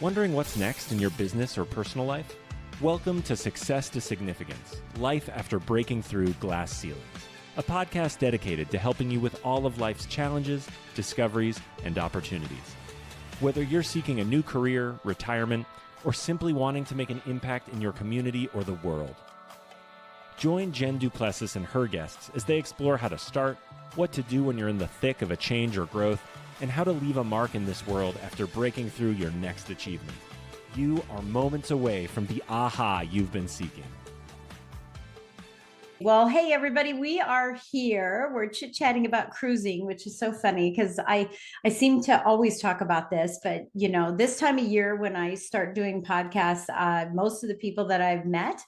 Wondering what's next in your business or personal life? Welcome to Success to Significance, Life After Breaking Through Glass Ceilings, a podcast dedicated to helping you with all of life's challenges, discoveries, and opportunities. Whether you're seeking a new career, retirement, or simply wanting to make an impact in your community or the world. Join Jen Du Plessis and her guests as they explore how to start, what to do when you're in the thick of a change or growth, and how to leave a mark in this world after breaking through your next achievement. You are moments away from the aha you've been seeking. Well, hey, everybody, we are here. We're chit-chatting about cruising, which is so funny because I seem to always talk about this, but this time of year when I start doing podcasts, most of the people that I've met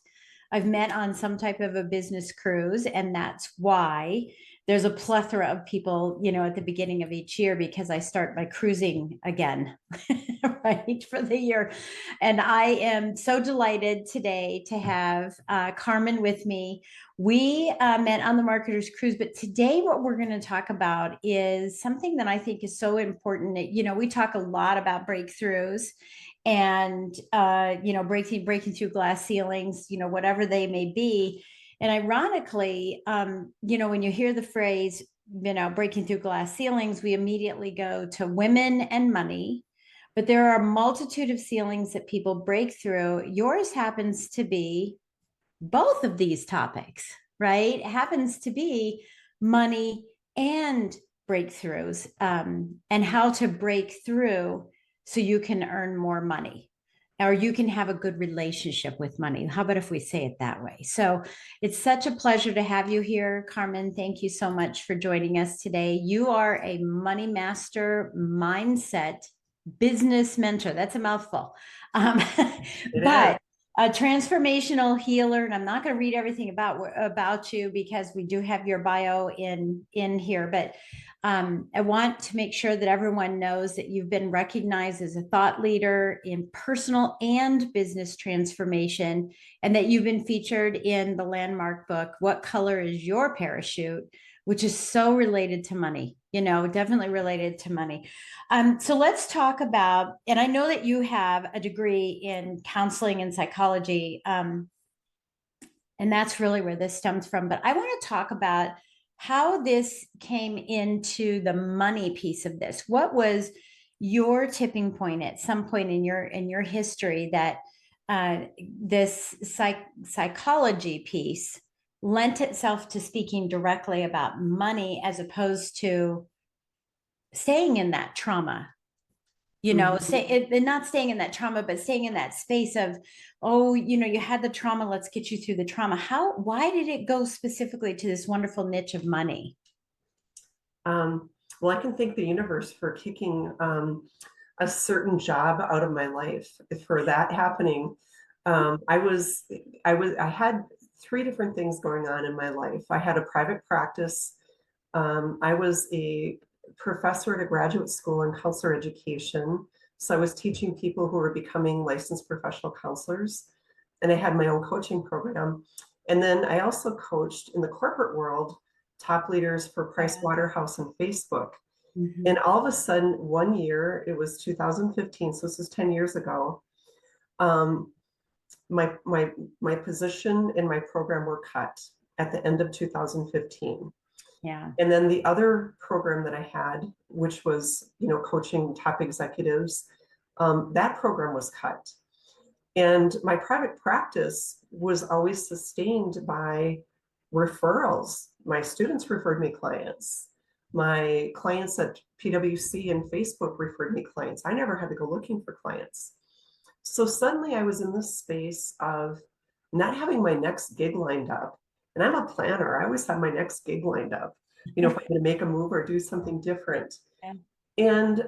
on some type of a business cruise, and that's why there's a plethora of people, at the beginning of each year, because I start my cruising again, right, for the year. And I am so delighted today to have Carmen with me. We met on the Marketer's Cruise, but today what we're going to talk about is something that I think is so important. We talk a lot about breakthroughs and, breaking through glass ceilings, whatever they may be. And ironically, when you hear the phrase, breaking through glass ceilings, we immediately go to women and money. But there are a multitude of ceilings that people break through. Yours happens to be both of these topics, right? It happens to be money and breakthroughs, and how to break through so you can earn more money, or you can have a good relationship with money. How about if we say it that way? So it's such a pleasure to have you here, Carmen. Thank you so much for joining us today. You are a money master mindset business mentor. That's a mouthful. But a transformational healer, and I'm not going to read everything about you because we do have your bio in here, but I want to make sure that everyone knows that you've been recognized as a thought leader in personal and business transformation, and that you've been featured in the landmark book, What Color is Your Parachute?, which is so related to money, definitely related to money. So let's talk about, and I know that you have a degree in counseling and psychology, and that's really where this stems from. But I want to talk about how this came into the money piece of this. What was your tipping point at some point in your history that this psychology piece lent itself to speaking directly about money as opposed to staying in that trauma, not staying in that trauma, but staying in that space of, you had the trauma, let's get you through the trauma. Why did it go specifically to this wonderful niche of money? Well, I can thank the universe for kicking a certain job out of my life for that happening. I had three different things going on in my life. I had a private practice. I was a professor at a graduate school in counselor education. So I was teaching people who were becoming licensed professional counselors. And I had my own coaching program. And then I also coached in the corporate world, top leaders for Price Waterhouse and Facebook. Mm-hmm. And all of a sudden, one year, it was 2015, so this is 10 years ago, my position and my program were cut at the end of 2015. Yeah. And then the other program that I had, which was, coaching top executives, that program was cut. And my private practice was always sustained by referrals. My students referred me clients. My clients at PwC and Facebook referred me clients. I never had to go looking for clients. So suddenly I was in this space of not having my next gig lined up. And I'm a planner. I always have my next gig lined up, if I'm going to make a move or do something different. Yeah. And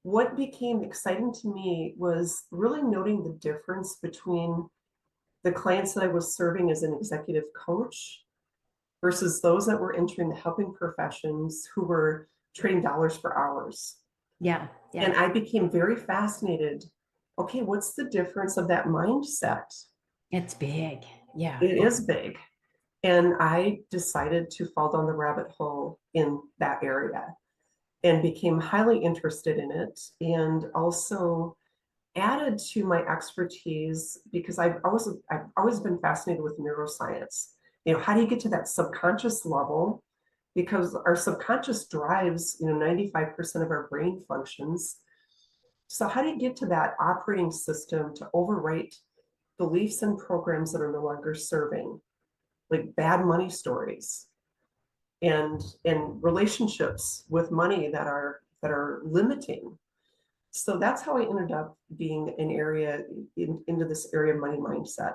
what became exciting to me was really noting the difference between the clients that I was serving as an executive coach versus those that were entering the helping professions who were trading dollars for hours. Yeah. And I became very fascinated. Okay, what's the difference of that mindset? It's big. Yeah. It is big. And I decided to fall down the rabbit hole in that area and became highly interested in it. And also added to my expertise because I've always been fascinated with neuroscience. How do you get to that subconscious level? Because our subconscious drives, 95% of our brain functions. So how do you get to that operating system to overwrite beliefs and programs that are no longer serving, like bad money stories and relationships with money that are limiting? So that's how I ended up being into this area of money mindset.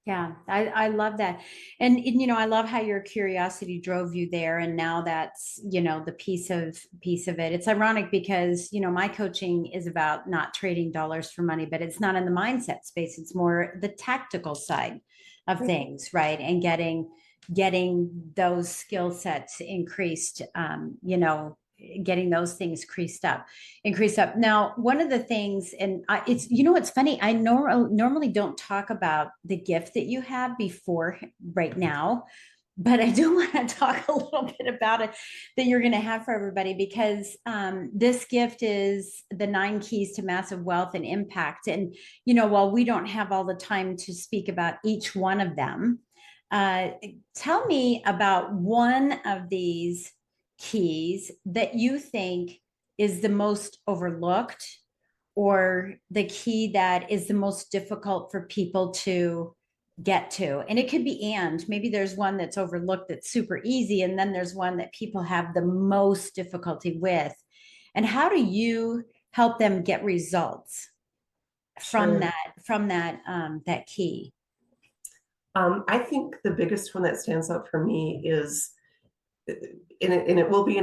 Yeah, I love that. And, I love how your curiosity drove you there. And now that's, the piece of it. It's ironic because, my coaching is about not trading dollars for money, but it's not in the mindset space. It's more the tactical side of things, right? And getting those skill sets increased, getting those things increased up. Now, one of the things, and it's, it's funny, I normally don't talk about the gift that you have before right now, but I do want to talk a little bit about it that you're going to have for everybody, because this gift is the 9 keys to massive wealth and impact. And, while we don't have all the time to speak about each one of them, tell me about one of these keys that you think is the most overlooked, or the key that is the most difficult for people to get to. And it could be, and maybe there's one that's overlooked that's super easy, and then there's one that people have the most difficulty with. And how do you help them get results from that key? I think the biggest one that stands out for me is, and it will be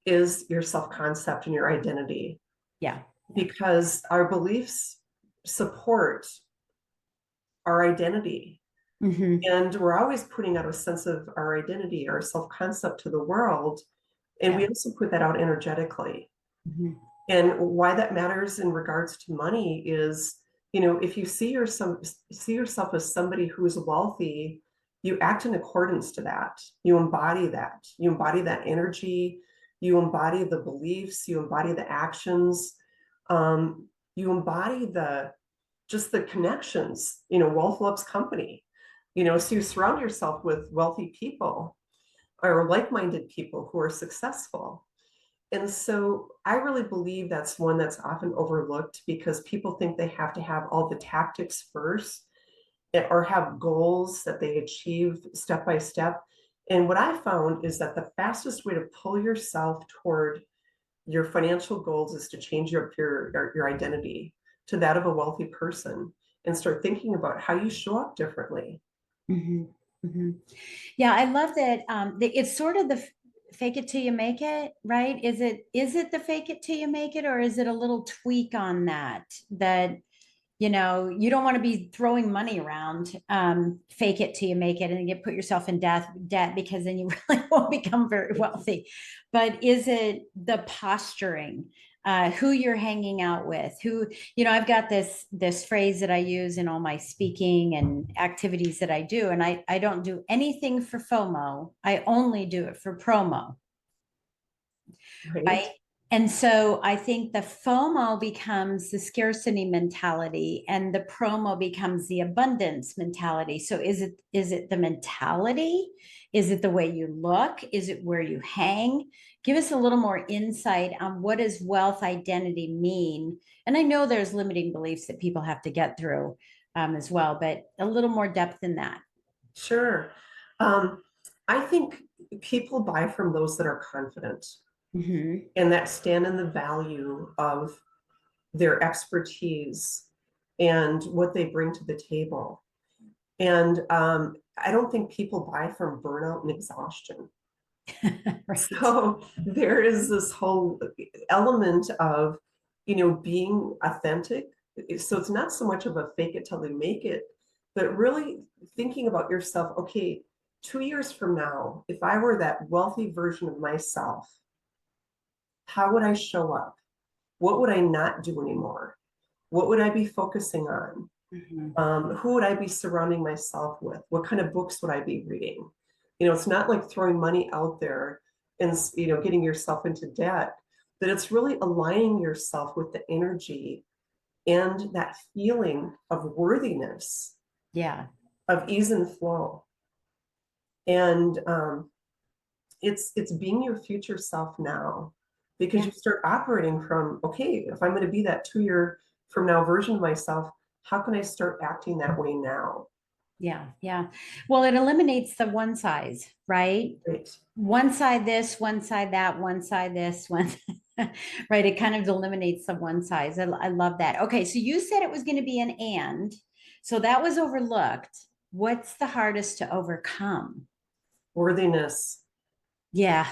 is your self-concept and your identity. Yeah. Because our beliefs support our identity. Mm-hmm. And we're always putting out a sense of our identity, our self-concept to the world. And we also put that out energetically. Mm-hmm. And why that matters in regards to money is, if you see yourself as somebody who is wealthy, you act in accordance to that. You embody that. You embody that energy. You embody the beliefs. You embody the actions. You embody just the connections. Wealth loves company. So you surround yourself with wealthy people or like-minded people who are successful. And so I really believe that's one that's often overlooked, because people think they have to have all the tactics first, or have goals that they achieve step by step. And what I found is that the fastest way to pull yourself toward your financial goals is to change your identity to that of a wealthy person, and start thinking about how you show up differently. Mm-hmm. Mm-hmm. Yeah, I love that. It's sort of the fake it till you make it, right? Is it the fake it till you make it, or is it a little tweak on that you don't want to be throwing money around, fake it till you make it, and you put yourself in debt, because then you really won't become very wealthy. But is it the posturing, who you're hanging out with, I've got this phrase that I use in all my speaking and activities that I do. And I don't do anything for FOMO. I only do it for promo. Right. And so I think the FOMO becomes the scarcity mentality, and the promo becomes the abundance mentality. So is it the mentality? Is it the way you look? Is it where you hang? Give us a little more insight on what does wealth identity mean? And I know there's limiting beliefs that people have to get through as well, but a little more depth in that. Sure. I think people buy from those that are confident. Mm-hmm. And that stand in the value of their expertise and what they bring to the table. And I don't think people buy from burnout and exhaustion. Right. So there is this whole element of, being authentic. So it's not so much of a fake it till they make it, but really thinking about yourself. Okay, 2 years from now, if I were that wealthy version of myself, how would I show up? What would I not do anymore? What would I be focusing on? Mm-hmm. Who would I be surrounding myself with? What kind of books would I be reading? It's not like throwing money out there and, getting yourself into debt, but it's really aligning yourself with the energy and that feeling of worthiness, Yeah. of ease and flow. And it's being your future self now, because you start operating from, okay, if I'm going to be that 2 year from now version of myself, how can I start acting that way now? Yeah. Yeah. Well, it eliminates the one size, right? Right. One side this, one side that, one side this, one right. It kind of eliminates the one size. I love that. Okay. So you said it was going to be an and. So that was overlooked. What's the hardest to overcome? Worthiness. Yeah.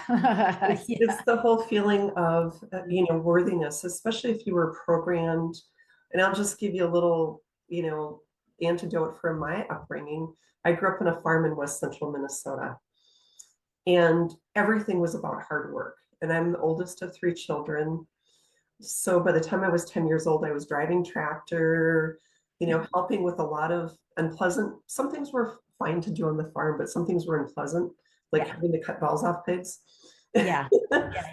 It's the whole feeling of, worthiness, especially if you were programmed. And I'll just give you a little, antidote from my upbringing. I grew up on a farm in West Central Minnesota, and everything was about hard work. And I'm the oldest of 3 children. So by the time I was 10 years old, I was driving tractor, helping with a lot of unpleasant, some things were fine to do on the farm, but some things were unpleasant, like having to cut balls off pigs. Yeah.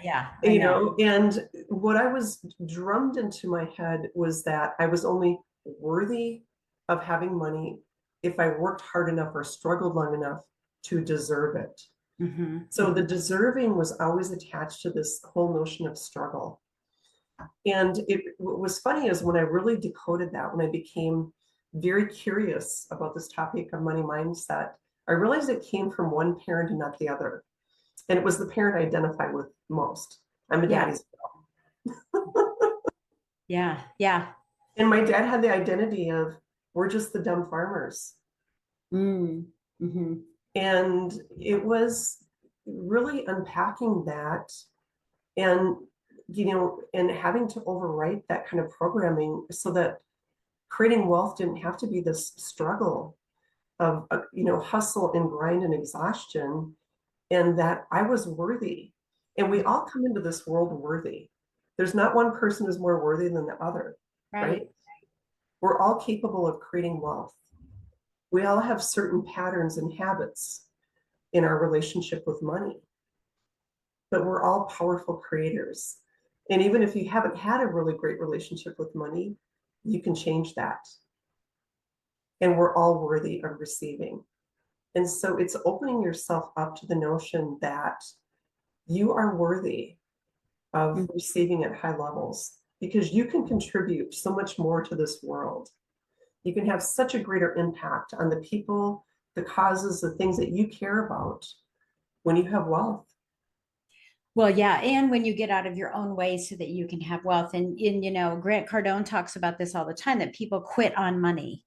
Yeah. I know. And what I was drummed into my head was that I was only worthy of having money if I worked hard enough or struggled long enough to deserve it. Mm-hmm. So the deserving was always attached to this whole notion of struggle. And what was funny is when I really decoded that, when I became very curious about this topic of money mindset, I realized it came from one parent and not the other. And it was the parent I identify with most. I'm a daddy's girl. Yeah. Yeah. And my dad had the identity of, we're just the dumb farmers. Mm-hmm. And it was really unpacking that, and and having to overwrite that kind of programming so that creating wealth didn't have to be this struggle of hustle and grind and exhaustion, and that I was worthy. And we all come into this world worthy. There's not one person who's more worthy than the other, right? We're all capable of creating wealth. We all have certain patterns and habits in our relationship with money, but we're all powerful creators. And even if you haven't had a really great relationship with money, you can change that. And we're all worthy of receiving. And so it's opening yourself up to the notion that you are worthy of receiving at high levels, because you can contribute so much more to this world. You can have such a greater impact on the people, the causes, the things that you care about when you have wealth. Well, yeah. And when you get out of your own way so that you can have wealth. And Grant Cardone talks about this all the time, that people quit on money.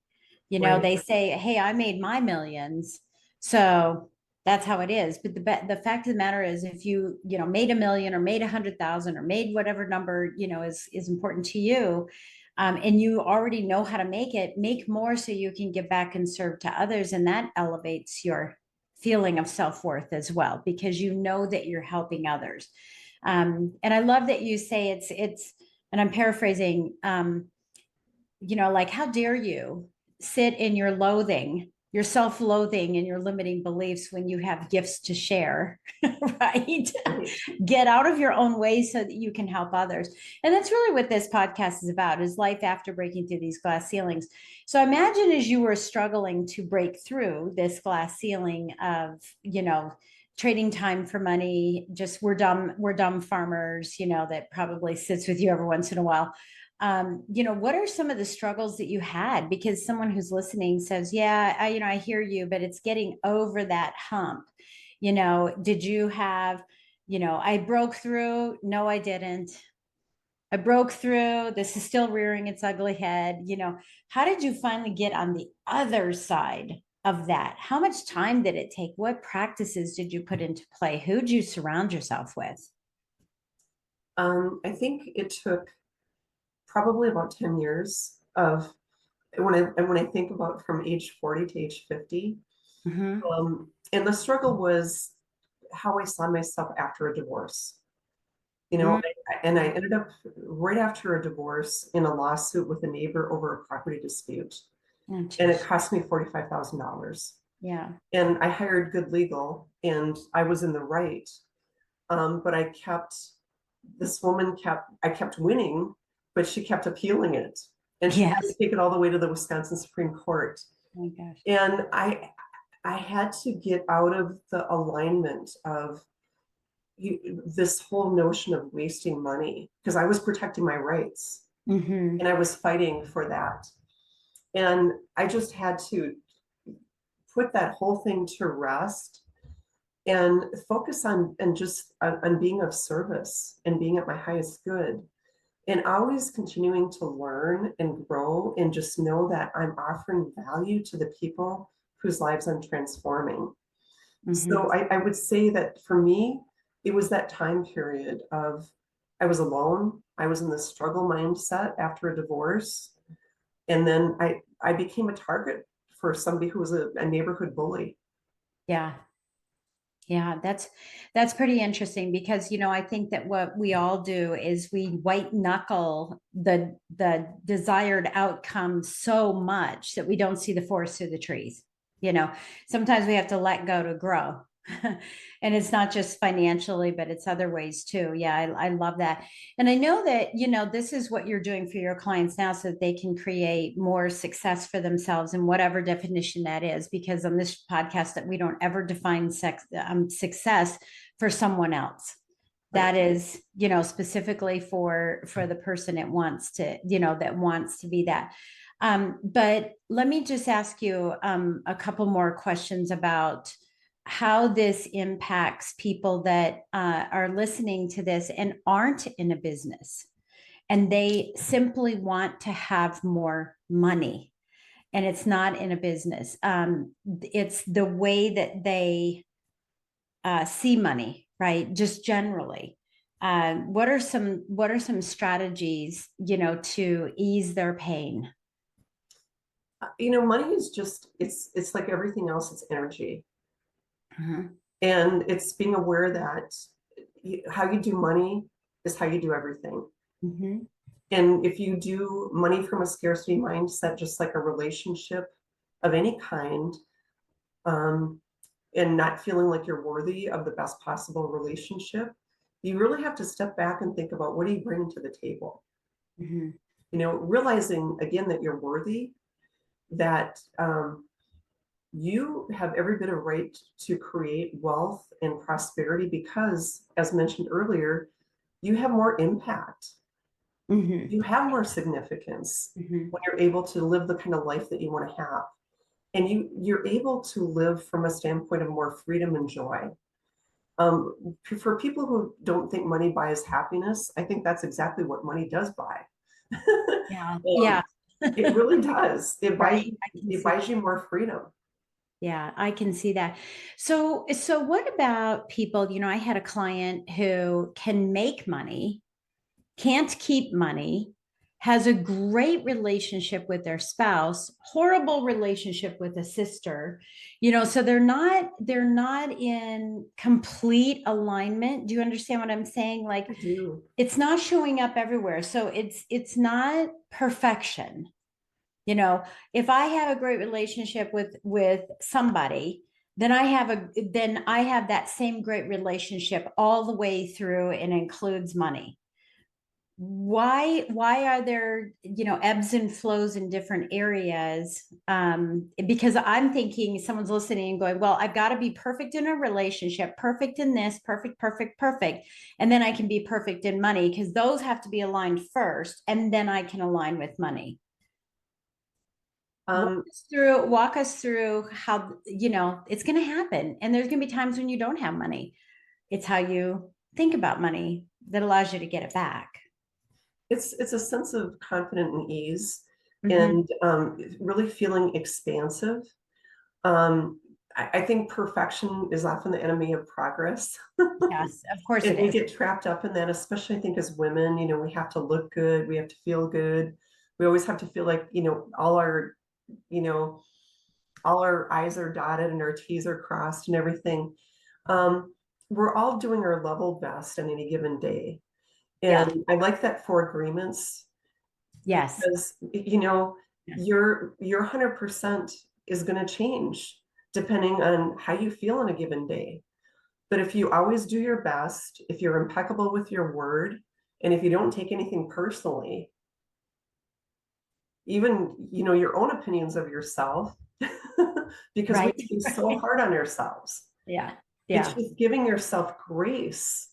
Right. They say, hey, I made my millions, so that's how it is. But the fact of the matter is, if you, made 1 million or made 100,000 or made whatever number, is important to you, and you already know how to make more so you can give back and serve to others. And that elevates your feeling of self-worth as well, because you know that you're helping others. And I love that you say it's, and I'm paraphrasing, like, how dare you sit in your loathing, your self-loathing and your limiting beliefs when you have gifts to share, right? Get out of your own way so that you can help others. And that's really what this podcast is about, is life after breaking through these glass ceilings. So imagine as you were struggling to break through this glass ceiling of, trading time for money, just we're dumb farmers, that probably sits with you every once in a while. What are some of the struggles that you had? Because someone who's listening says, yeah, I hear you, but it's getting over that hump. Did you have, I broke through? No, I didn't. I broke through. This is still rearing its ugly head. How did you finally get on the other side of that? How much time did it take? What practices did you put into play? Who did you surround yourself with? I think it took probably about 10 years of, when I think about from age 40 to age 50. Mm-hmm. And the struggle was how I saw myself after a divorce. Mm-hmm. And I ended up right after a divorce in a lawsuit with a neighbor over a property dispute. Oh, and it cost me $45,000. Yeah. And I hired good legal, and I was in the right. But I kept winning, but she kept appealing it. and she had to Yes. take it all the way to the Wisconsin Supreme Court. Oh my gosh. And I had to get out of the alignment of this whole notion of wasting money, because I was protecting my rights Mm-hmm. and I was fighting for that. And I just had to put that whole thing to rest and focus on on being of service and being at my highest good, and always continuing to learn and grow and just know that I'm offering value to the people whose lives I'm transforming. Mm-hmm. So I would say that for me, it was that time period of I was alone. I was in the struggle mindset after a divorce. And then I became a target for somebody who was a neighborhood bully. Yeah. Yeah, that's pretty interesting because I think that what we all do is we white knuckle the desired outcome so much that we don't see the forest through the trees. Sometimes we have to let go to grow. And it's not just financially, but it's other ways too. Yeah, I love that. And I know that, this is what you're doing for your clients now so that they can create more success for themselves in whatever definition that is. Because on this podcast, that we don't ever define success for someone else. That is, specifically for the person it wants to, that wants to be that. But let me just ask you a couple more questions about how this impacts people that are listening to this and aren't in a business, and they simply want to have more money, and it's not in a business. It's the way that they see money, right? Just generally. What are some strategies, to ease their pain? Money is just it's like everything else. It's energy. Uh-huh. And it's being aware that how you do money is how you do everything. Mm-hmm. And if you do money from a scarcity mindset, just like a relationship of any kind, and not feeling like you're worthy of the best possible relationship, you really have to step back and think about, what do you bring to the table? Mm-hmm. Realizing again that you're worthy, that you have every bit of right to create wealth and prosperity because, as mentioned earlier, you have more impact. Mm-hmm. You have more significance Mm-hmm. when you're able to live the kind of life that you want to have. And you're able to live from a standpoint of more freedom and joy. For people who don't think money buys happiness, I think that's exactly what money does buy. Yeah. Yeah. It really does. It buys Right. it buys you more freedom. Yeah, I can see that. So what about people, I had a client who can make money, can't keep money, has a great relationship with their spouse, horrible relationship with a sister, so they're not in complete alignment. Do you understand what I'm saying? Like, I do. it's not showing up everywhere. So it's not perfection. If I have a great relationship with somebody, then I have that same great relationship all the way through and includes money. Why are there, ebbs and flows in different areas? Because I'm thinking someone's listening and going, well, I've got to be perfect in a relationship, perfect in this, perfect, perfect, perfect. And then I can be perfect in money, because those have to be aligned first, and then I can align with money. Um, Walk us through how, it's going to happen. And there's going to be times when you don't have money. It's how you think about money that allows you to get it back. it's a sense of confidence and ease, Mhm. and really feeling expansive. I think perfection is often the enemy of progress. Yes, of course it And we is. get trapped up in that, especially I think as women. We have to look good, we have to feel good. We always have to feel like, you know, all our I's are dotted and our T's are crossed and everything. Um, we're all doing our level best on any given day. Yeah. And I like that 4 agreements, Yes. because Yeah. your 100% is going to change depending on how you feel on a given day. But if you always do your best, if you're impeccable with your word, and if you don't take anything personally, even, your own opinions of yourself, because we Right. can be so hard on ourselves. Yeah. It's Yeah. just giving yourself grace.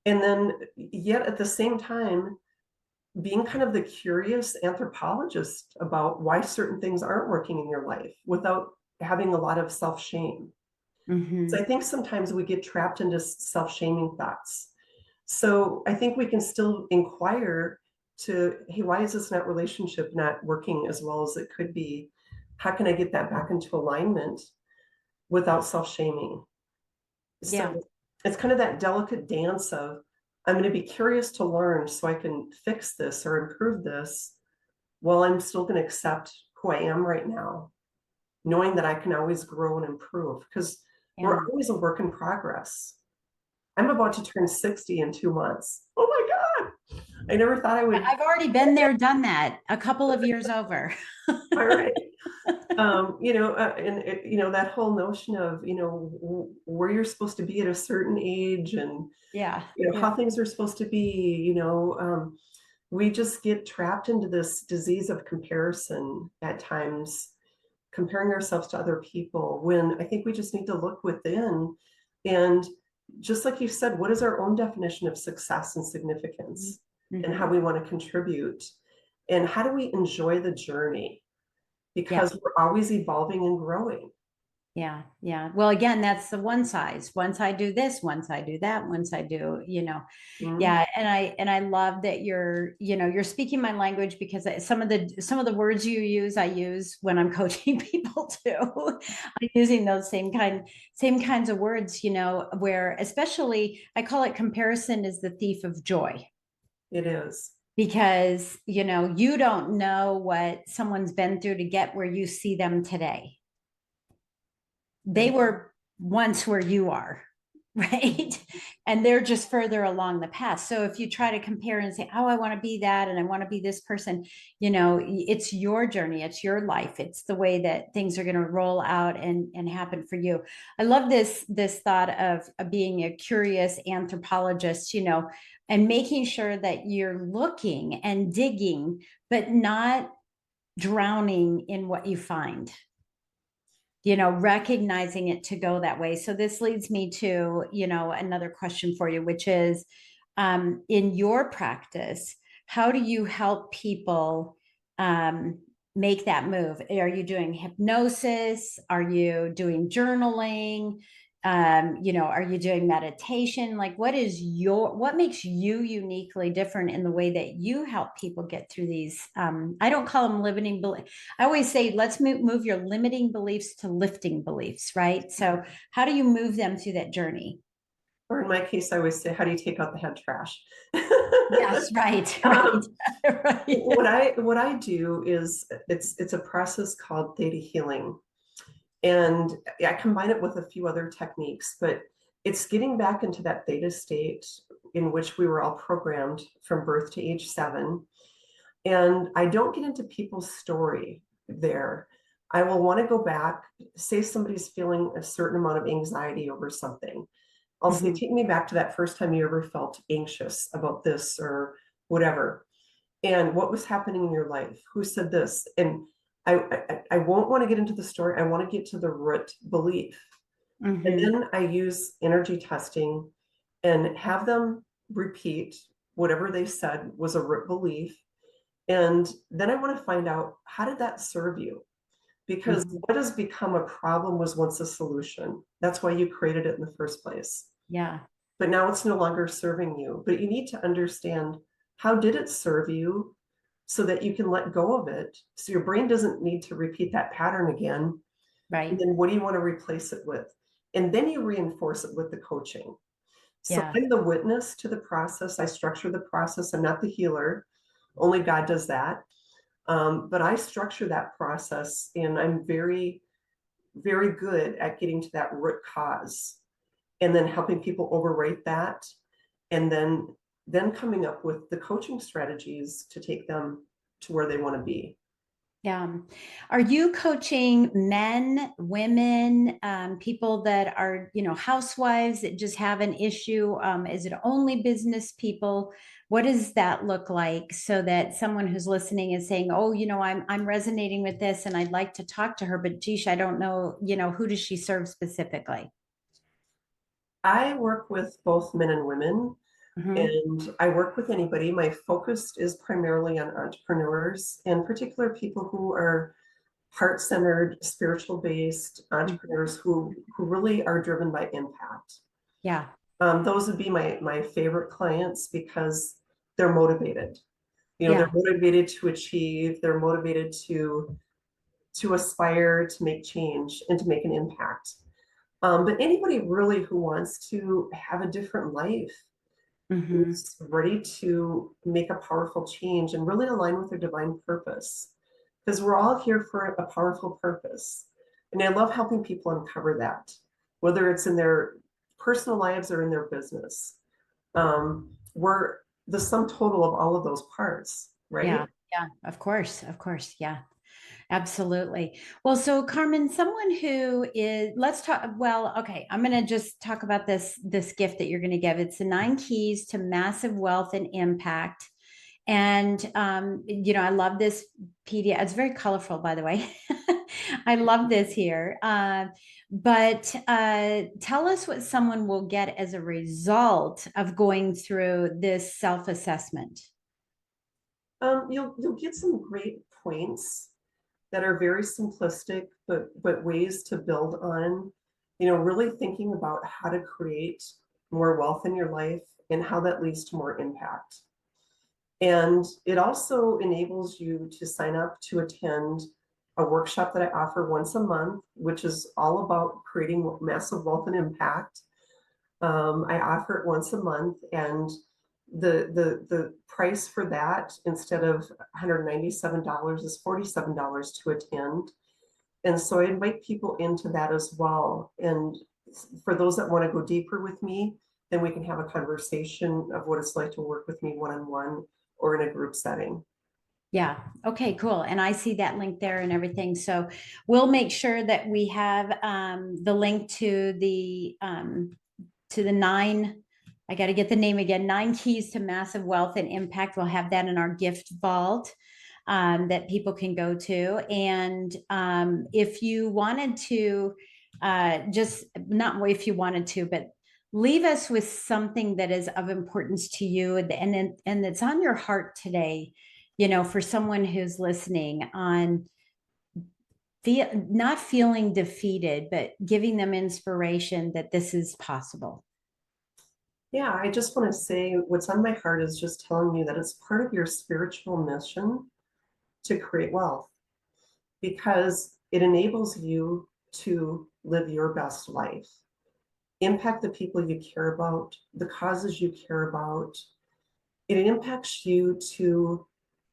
And then yet at the same time, being kind of the curious anthropologist about why certain things aren't working in your life without having a lot of self-shame. So I think sometimes we get trapped into self-shaming thoughts. So I think we can still inquire to, hey, why is this relationship not working as well as it could be? How can I get that back into alignment without self-shaming? Yeah. So it's kind of that delicate dance of, I'm going to be curious to learn so I can fix this or improve this, while I'm still going to accept who I am right now, knowing that I can always grow and improve, because we're Yeah. always a work in progress. I'm about to turn 60 in 2 months. Oh my God. I never thought I would. I've already been there, done that a couple of years over. All right. That whole notion of, where you're supposed to be at a certain age, and, Yeah. how things are supposed to be, we just get trapped into this disease of comparison at times, comparing ourselves to other people, when I think we just need to look within. And just like you said, what is our own definition of success and significance, and how we want to contribute, and how do we enjoy the journey? Because we're always evolving and growing. Yeah. Yeah. Well, again, that's the one size. Once I do this, once I do that, once I do, yeah. And I love that you're speaking my language, because some of the words you use, I use when I'm coaching people too. I'm using those same kinds of words, where, especially, I call it, comparison is the thief of joy. It is. Because, you don't know what someone's been through to get where you see them today. They were once where you are, right? And they're just further along the path. So if you try to compare and say, oh, I want to be that, and I want to be this person, it's your journey, it's your life, it's the way that things are going to roll out and happen for you. I love this thought of being a curious anthropologist, and making sure that you're looking and digging, but not drowning in what you find, recognizing it to go that way. So this leads me to, another question for you, which is, in your practice, how do you help people make that move? Are you doing hypnosis? Are you doing journaling? Are you doing meditation? Like, what makes you uniquely different in the way that you help people get through these? I don't call them limiting beliefs. I always say, let's move your limiting beliefs to lifting beliefs, right? So how do you move them through that journey? Or in my case, I always say, how do you take out the head trash? Yes, right. Right. What I do is, it's a process called theta healing. And I combine it with a few other techniques, but it's getting back into that theta state in which we were all programmed from birth to age 7. And I don't get into people's story there. I will want to go back, say somebody's feeling a certain amount of anxiety over something. I'll say, take me back to that first time you ever felt anxious about this or whatever. And what was happening in your life? Who said this? And I won't want to get into the story. I want to get to the root belief. And then I use energy testing and have them repeat whatever they said was a root belief. And then I want to find out, how did that serve you? Because what has become a problem was once a solution. That's why you created it in the first place. Yeah. But now it's no longer serving you. But you need to understand, how did it serve you, so that you can let go of it, so your brain doesn't need to repeat that pattern again. Right. And then what do you want to replace it with? And then you reinforce it with the coaching. So I'm the witness to the process. I structure the process. I'm not the healer. Only God does that. But I structure that process, and I'm very, very good at getting to that root cause, and then helping people overrate that, and then coming up with the coaching strategies to take them to where they want to be. Yeah. Are you coaching men, women, people that are, housewives that just have an issue? Is it only business people? What does that look like so that someone who's listening is saying, oh, I'm resonating with this and I'd like to talk to her, but geesh, I don't know, who does she serve specifically? I work with both men and women, Hmm. and I work with anybody. My focus is primarily on entrepreneurs, in particular people who are heart-centered, spiritual-based entrepreneurs who really are driven by impact. Yeah. Those would be my favorite clients because they're motivated. They're Yeah. motivated to achieve, they're motivated to aspire, to make change, and to make an impact. But anybody really who wants to have a different life, Hmm. who's ready to make a powerful change and really align with their divine purpose, because we're all here for a powerful purpose. And I love helping people uncover that, whether it's in their personal lives or in their business. We're the sum total of all of those parts, Yeah. right? Yeah. Of course. Of course. Yeah. Absolutely. Well, so Carmen, someone who is, let's talk, well, okay, I'm going to just talk about this gift that you're going to give. It's the 9 keys to massive wealth and impact. And I love this PDF. It's very colorful, by the way. I love this here. But tell us what someone will get as a result of going through this self-assessment. You'll get some great points that are very simplistic, but ways to build on. Really thinking about how to create more wealth in your life and how that leads to more impact. And it also enables you to sign up to attend a workshop that I offer once a month, which is all about creating massive wealth and impact. I offer it once a month, and the price for that, instead of $197, is $47 to attend. And so I invite people into that as well. And for those that want to go deeper with me, then we can have a conversation of what it's like to work with me one-on-one or in a group setting. Yeah. Okay, cool. And I see that link there and everything. So we'll make sure that we have the link to the nine. I got to get the name again. 9 keys to massive wealth and impact. We'll have that in our gift vault that people can go to. And if you wanted to, just not if you wanted to, but leave us with something that is of importance to you and it's on your heart today, for someone who's listening on not feeling defeated, but giving them inspiration that this is possible. Yeah, I just want to say what's on my heart is just telling you that it's part of your spiritual mission to create wealth, because it enables you to live your best life, impact the people you care about, the causes you care about. It impacts you to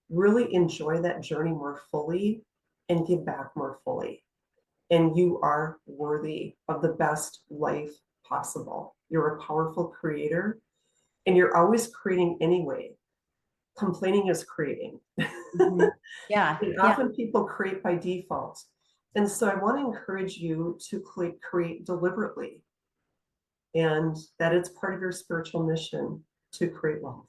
really enjoy that journey more fully and give back more fully. And you are worthy of the best life possible. You're a powerful creator, and you're always creating anyway. Complaining is creating. Mhm. Yeah, And yeah, often people create by default. And so I want to encourage you to create deliberately, and that it's part of your spiritual mission to create wealth.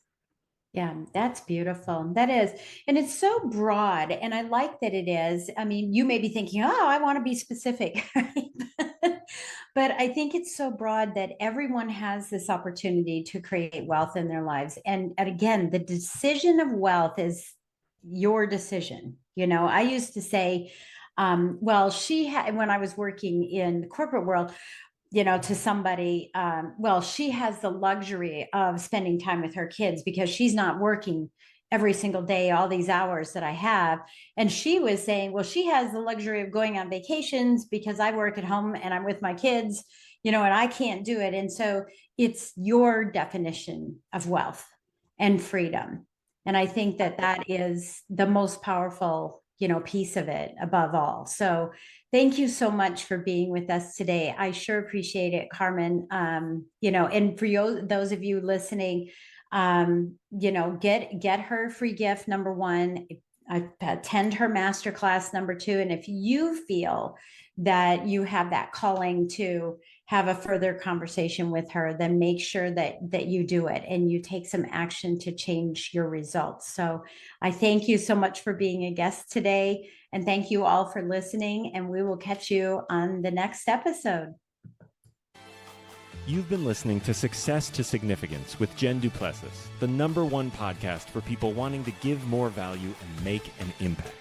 yeah. That's beautiful. That is. And it's so broad. And I like that it is. I mean, you may be thinking, oh, I want to be specific. Right? But I think it's so broad that everyone has this opportunity to create wealth in their lives. And again, the decision of wealth is your decision. I used to say, well, when I was working in the corporate world, to somebody, well, she has the luxury of spending time with her kids because she's not working every single day, all these hours that I have. And she was saying, well, she has the luxury of going on vacations because I work at home and I'm with my kids, and I can't do it. And so it's your definition of wealth and freedom. And I think that that is the most powerful, piece of it above all. So thank you so much for being with us today. I sure appreciate it, Carmen. And for those of you listening, get her free gift number one. attend her masterclass number 2. And if you feel that you have that calling to have a further conversation with her, then make sure that you do it and you take some action to change your results. So I thank you so much for being a guest today. And thank you all for listening. And we will catch you on the next episode. You've been listening to Success to Significance with Jen Du Plessis, the #1 podcast for people wanting to give more value and make an impact.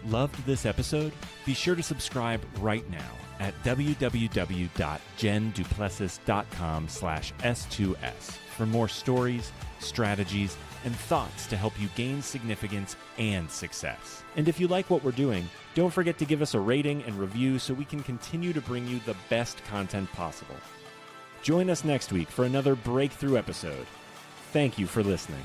Loved this episode? Be sure to subscribe right now at www.jenduplessis.com/S2S for more stories, strategies, and thoughts to help you gain significance and success. And if you like what we're doing, don't forget to give us a rating and review so we can continue to bring you the best content possible. Join us next week for another breakthrough episode. Thank you for listening.